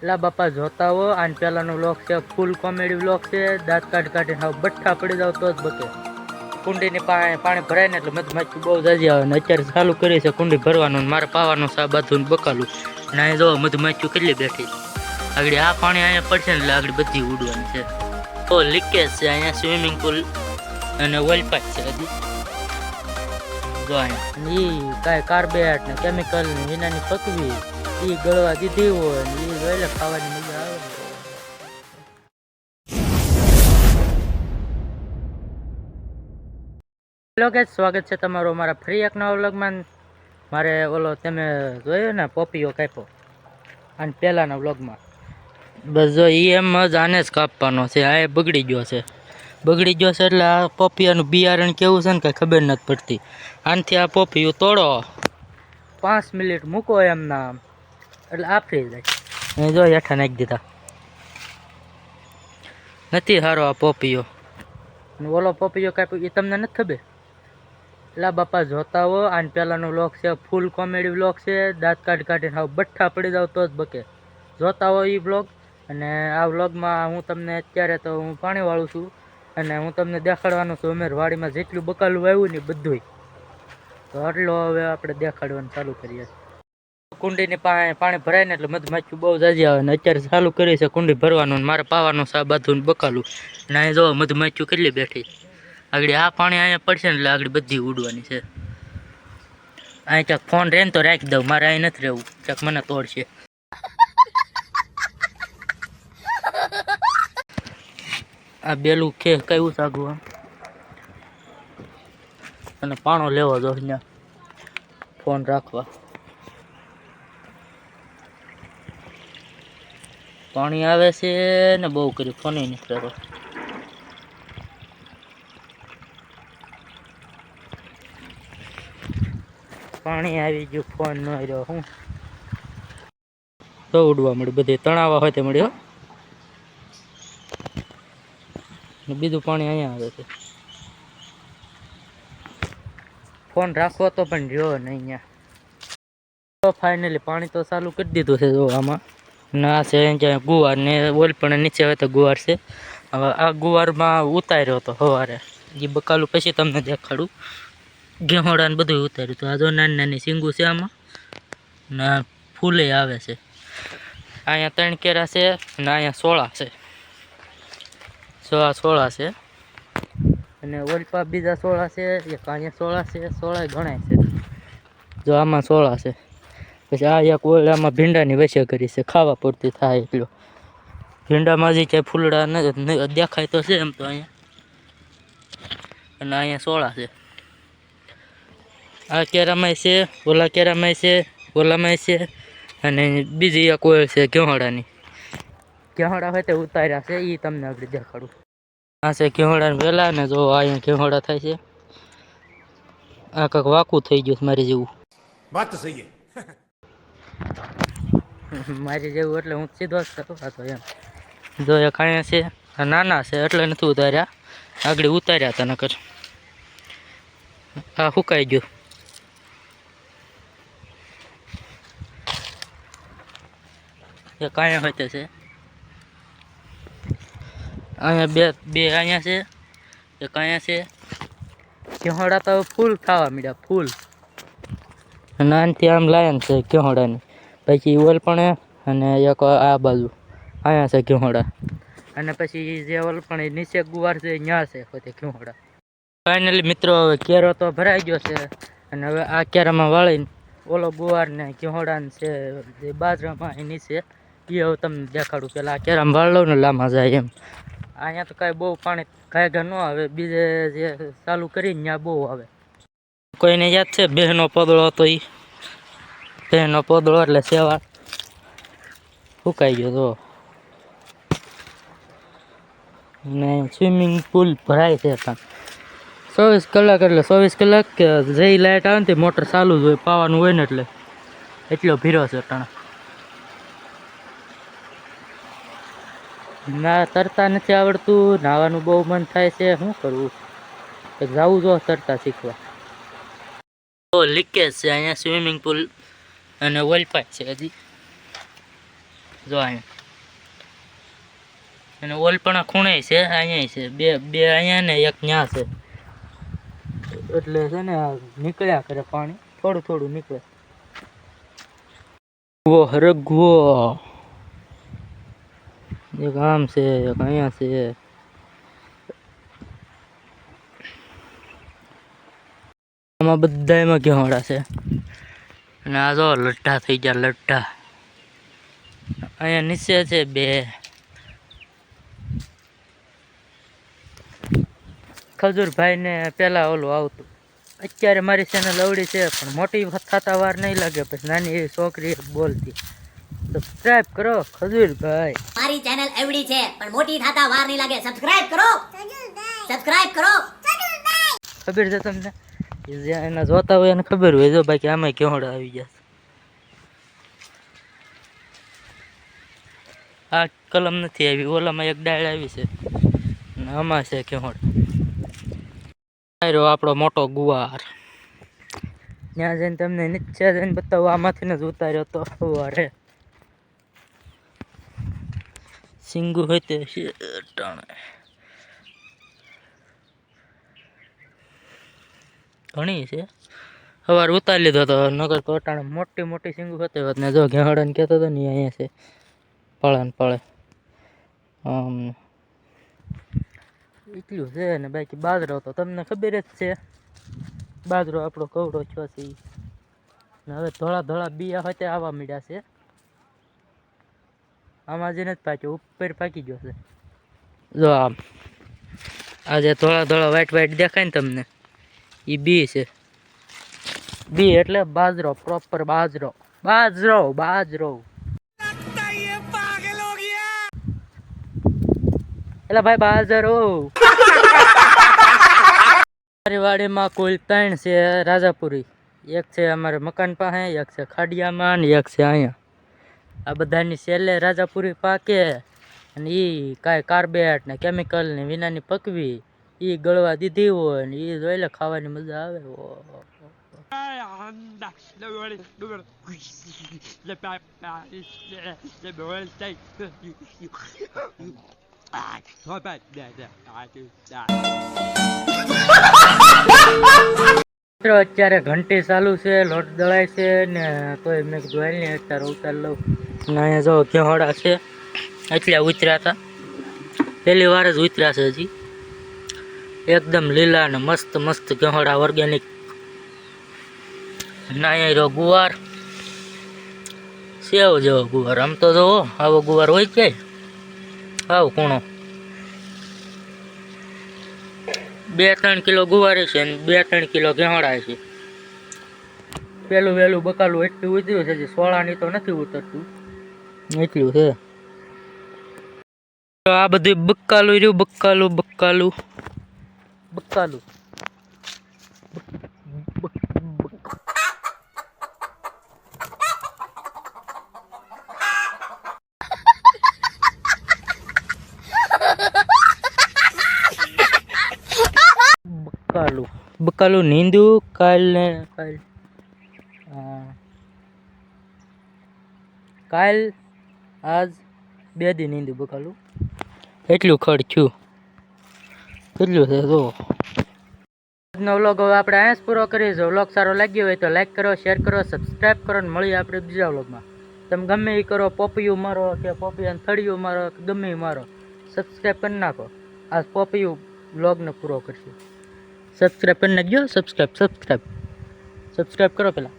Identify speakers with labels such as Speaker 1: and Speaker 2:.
Speaker 1: લા બાપા જોતા હો આને પેલાનો વ્લોગ છે, ફૂલ કોમેડી વ્લોગ છે. દાંત કાઢીને હાવ બઠ્ઠા પડી જાવ તો જ બકે. કુંડીની પાણી ભરાય ને એટલે મધમાખી બહુ જાજી આવે ને અત્યારે ચાલુ કરી છે કુંડી ભરવાનું, મારે પાવાનું સા બાથું બકાલું ને અહીં જો મધમાખી કેટલી બેઠી. આગળ આ પાણી અહીંયા પડશે ને એટલે આગળ બધી ઉડવાની છે. તો લીકેજ છે અહીંયા સ્વિમિંગ પુલ અને ઓઇલ પાઇપ છે હજી જો અહીંયા. ઈ કાંઈ કાર્બેટ ને કેમિકલ ને વિનાની પકવી ઈ ગળવા દીધી હોય ને ઈ જોઈ લે ખાવાની મજા આવે. હેલો ગાઈસ, સ્વાગત છે તમારું મારા ફ્રી એક નવા વ્લોગમાં. મારે ઓલો તમે જોયો ને પોપિયો કાપ્યો અને પહેલાના વ્લોગમાં, બસ જો એ એમ જ આને જ કાપવાનો છે. આ બગડી ગયો છે એટલે આ પોપિયાનું બિયારણ કેવું છે ને કાંઈ ખબર નથી પડતી. આનાથી આ પોપિયું તોડો 5 મિનિટ મૂકો એમના એટલે આફરી જાય. એ જો હેઠા નાખી દીધા. નથી સારો આ પોપિયો. ઓલો પોપિયો કાપ્યો એ તમને નથી ખબર? લા બાપા જોતા હો આને પહેલાનો વ્લોગ છે, ફૂલ કોમેડી વ્લોગ છે. દાંત કાઢીને હાવ બઠ્ઠા પડી જાવ તો જ બકે. જોતા હો એ વ્લોગ. અને આ વ્લોગમાં હું તમને અત્યારે તો હું પાણી વાળું છું અને હું તમને દેખાડવાનું છું અમે વાડીમાં જેટલું બકાલું આવ્યું ને બધુંય. તો આટલો હવે આપણે દેખાડવાનું ચાલુ કરીએ. કુંડીની પાણી ભરાય ને એટલે મધમાખી બહુ જાજી આવે ને અત્યારે ચાલુ કરી છે કુંડી ભરવાનું ને મારે પાવાનું સા બાથું બકાલું ને અહીં જો મધમાખી કેટલી બેઠી. આગળ આ પાણી અહીંયા પડશે ને એટલે આગળ બધી ઉડવાની છે. અહીં ક્યાંક ફોન રહે ને તો રાખી દઉં, મારે અહીં નથી રહેવું, ક્યાંક મને તોડશે. આ બેલું કયું સાગું આમ અને પાણો લેવો જો અહીંયા ફોન રાખવા. પાણી આવે છે ને બહુ કરી ફોન નીકળે તો પાણી આવી ગયું, ફોન ન રહ્યો હું તો ઉડવા મળ્યું. બધી તણાવા હોય તે મળ્યો. બીજું પાણી અહીંયા આવે છે. ફોન રાખવો તો પણ રહ્યો નહીં અહીંયા. તો ફાઇનલી પાણી તો ચાલુ કરી દીધું છે જો આમાં ના છે જ્યાં ગુવાર ને ઓલ પણ નીચે હોય તો ગુવાર છે. હવે આ ગુવારમાં ઉતાર્યો હતો સવારે, એ બકાલું પછી તમને દેખાડું. ઘેહોડા ને બધું ઉતાર્યું તો આ જો નાની નાની સિંગું છે આમાં ને ફૂલે આવે છે. અહીંયા 3 કેરા છે અને અહીંયા 16 છે. 16 છે અને ઓલપા બીજા 16 છે. એક અહીંયા 16 છે. 16 ગણાય છે જો આમાં 16 છે. પછી આ એક ઓલામાં ભીંડાની વચ્ચે કરી છે, ખાવા પૂરતી થાય એટલો. ભીંડામાં જે ક્યાંય ફૂલડા દેખાય તો છે એમ તો અહીંયા. અને અહીંયા 16 છે. આ કેરામાંય છે, ઓલા કેરામાંય છે, ઓલામાંય છે અને બીજી એક ઓળ છે ઘેહોડાની. ઘેહોડા હોય તે ઉતાર્યા છે એ તમને આગળ દેખાડું. આ છે ઘેહોડા વેલા ને જો અહીંયા ઘેહોડા થાય છે. આ કંઈક વાકું થઈ ગયું મારી જેવું.
Speaker 2: વાત તો સહી
Speaker 1: મારી જેવું એટલે હું સીધો જ થતો હતો એમ. જો એક અહીંયા છે, આ નાના છે એટલે નથી ઉતાર્યા, આગળ ઉતાર્યા હતા નકર. આ સુકાઈ ગયું. એક અહીંયા હોય છે, અહીંયા બે અહીંયા છે, એક અહીંયા છે. ઘેહોડા તો ફૂલ ખાવા મળ્યા, ફૂલ. નાનથી આમ લાયન છે ઘેહોડાની. પછી ઓલ પણ અને એક આ બાજુ અહીંયા છે ઘેહોડા. અને પછી જે ઓલ પણ નીચે ગુવાર છે ત્યાં છે પોતે ઘેહોડા. ફાઇનલી મિત્રો હવે કેરો તો ભરાઈ ગયો છે અને હવે આ કેરામાં વાળીને ઓલો ગુવાર ને ઘેહોડા છે જે બાજરામાં એ નીચે એ હવે તમને દેખાડું. પેલા આ કેરામાં વાળ લઉં ને લાંબા જાય એમ. અહીંયા તો કાંઈ બહુ પાણી ઘાયઘા ન આવે, બીજે જે ચાલુ કરીને ત્યાં બહુ આવે. કોઈને યાદ છે બહેનો પોદળો હતો? એ બહેનો પોદળો એટલે સેવા સુકાઈ ગયો તો. ને સ્વિમિંગ પુલ ભરાય છે ત્યાં 24 કલાક એટલે 24 કલાક કે જઈ લાઇટ આવે ને તે મોટર ચાલુ જ હોય, પાવાનું હોય ને એટલે એટલો ભીરો છે ટાણા. ના તરતા નથી આવડતું, નાવાનું બહુ મન થાય છે, શું કરવું? જવું જો તરતા શીખવા. તો લીકેજ છે અહીંયા સ્વિમિંગ પુલ અને ઓઇલ પાઇપ છે હજી. જો અહીંયા અને ઓલ પણ ખૂણે છે, અહીંયા છે, બે બે અહીંયા ને એક ત્યાં છે. એટલે છે ને આ નીકળ્યા કરે પાણી, થોડું થોડું નીકળે. હરગવો એક આમ છે, એક અહીંયા છે. આમાં બધામાં કેવડા છે. અને આ જો લટ્ટા થઈ ગયા, લટ્ટા. અહીંયા નીચે છે બે. ખજૂરભાઈ ને પેલા ઓલું આવતું. અત્યારે મારી ચેનલ અવડી છે પણ મોટી થતા વાર નહીં લાગે. પછી નાની એવી છોકરી બોલતી, સબસ્ક્રાઇબ કરો ખજૂરભાઈ.
Speaker 2: મારી ચેનલ એવડી છે પણ મોટી થતા વાર નહીં લાગે. સબસ્ક્રાઇબ કરો, સબસ્ક્રાઇબ કરો.
Speaker 1: ખબર છે તમને? એના જોતા હોય એને ખબર હોય. જો બાકી આમાં કેવડા આવી ગયા. આ કલમ નથી આવી, ઓલામાં એક ડાળ આવી છે, આમાં છે કેવડ. આપણો મોટો ગુવાર ત્યાં જઈને તમને નીચે જઈને બતાવો. આમાંથી ને જ ઉતાર્યો તો સવારે. સિંગુ હોય તે ઘણી છે. સવારે ઉતારી લીધો તો, નગર તો અટાણે મોટી મોટી સિંગુ હોતી હોત ને. જો ઘેવાડાને કહેતો હતો ને અહીંયા છે, પળે ને પળે એટલું છે. ને બાકી બાજરો તો તમને ખબર જ છે, બાજરો આપણો કવડો છો છે. ને હવે ધોળા ધોળા બિયા હોય તે આવવા મીડ્યા છે. આમાં જે નથી પાક્યો, ઉપર પાકી ગયો છે. જો આમ આજે ધોળા ધોળા વ્હાઈટ વ્હાઈટ દેખાય ને તમને, એ બી છે. બી એટલે બાજરો, પ્રોપર બાજરો, બાજરો, બાજરો. એટલે ભાઈ બાજરો. મારી વાડીમાં કુલ 3 છે રાજાપુરી. એક છે અમારે મકાન પાસે, એક છે ખાડિયામાં ને એક છે અહીંયા. આ બધાની છેલ્લે રાજાપુરી પાકે અને એ કાંઈ કાર્બેટ ને કેમિકલ ને વિનાની પકવી એ ગળવા દીધી હોય ને એ જોઈ લે ખાવાની મજા આવે. અત્યારે ઘંટી ચાલુ છે, લોટ દળાય છે ને તોય મેં કીધું ને અત્યારે ઉતાર લઉં. ને અહીંયા જો કેહોડા છે, એટલે ઉતર્યા હતા. પહેલી વાર જ ઉતર્યા છે હજી. એકદમ લીલા ને મસ્ત મસ્ત કેહોડા ઓર્ગેનિક. ને અહીંયા રહ્યો ગુવાર, સેવ જેવો ગુવાર. આમ તો જોવો આવો ગુવાર હોય છે, આવો કૂણો. 2-3 કિલો ગુવારી છે ને 2-3 કિલો કેહોડા છે. પેલું વહેલું બકાલું એટલું ઉતર્યું છે, સોળાની તો નથી ઉતરતું, એટલું છે. આ બધું બકાલું રહ્યું, બકાલું બકાલું બકાલું. બકાલું બકાલું નીંદું કાલ ને કાલ આજ 2 દી નીંદું બકાલું. એટલું ખર્ચ્યું કેટલું છે જો. આજનો વ્લોગ હવે આપણે અહીંયા જ પૂરો કરીએ. જો વ્લોગ સારો લાગ્યો હોય તો લાઈક કરો, શેર કરો, સબસ્ક્રાઈબ કરો ને મળીએ આપણે બીજા વ્લોગમાં. તમે ગમે એ કરો, પોપિયું મારો કે પોપિયાને થળિયું મારો કે ગમે એ મારો, સબસ્ક્રાઈબ કરી નાખો. આ પોપિયું વ્લોગને પૂરો કરશે. સબસ્ક્રાઈબ કરી નાખજો. સબસ્ક્રાઈબ કરો પહેલાં.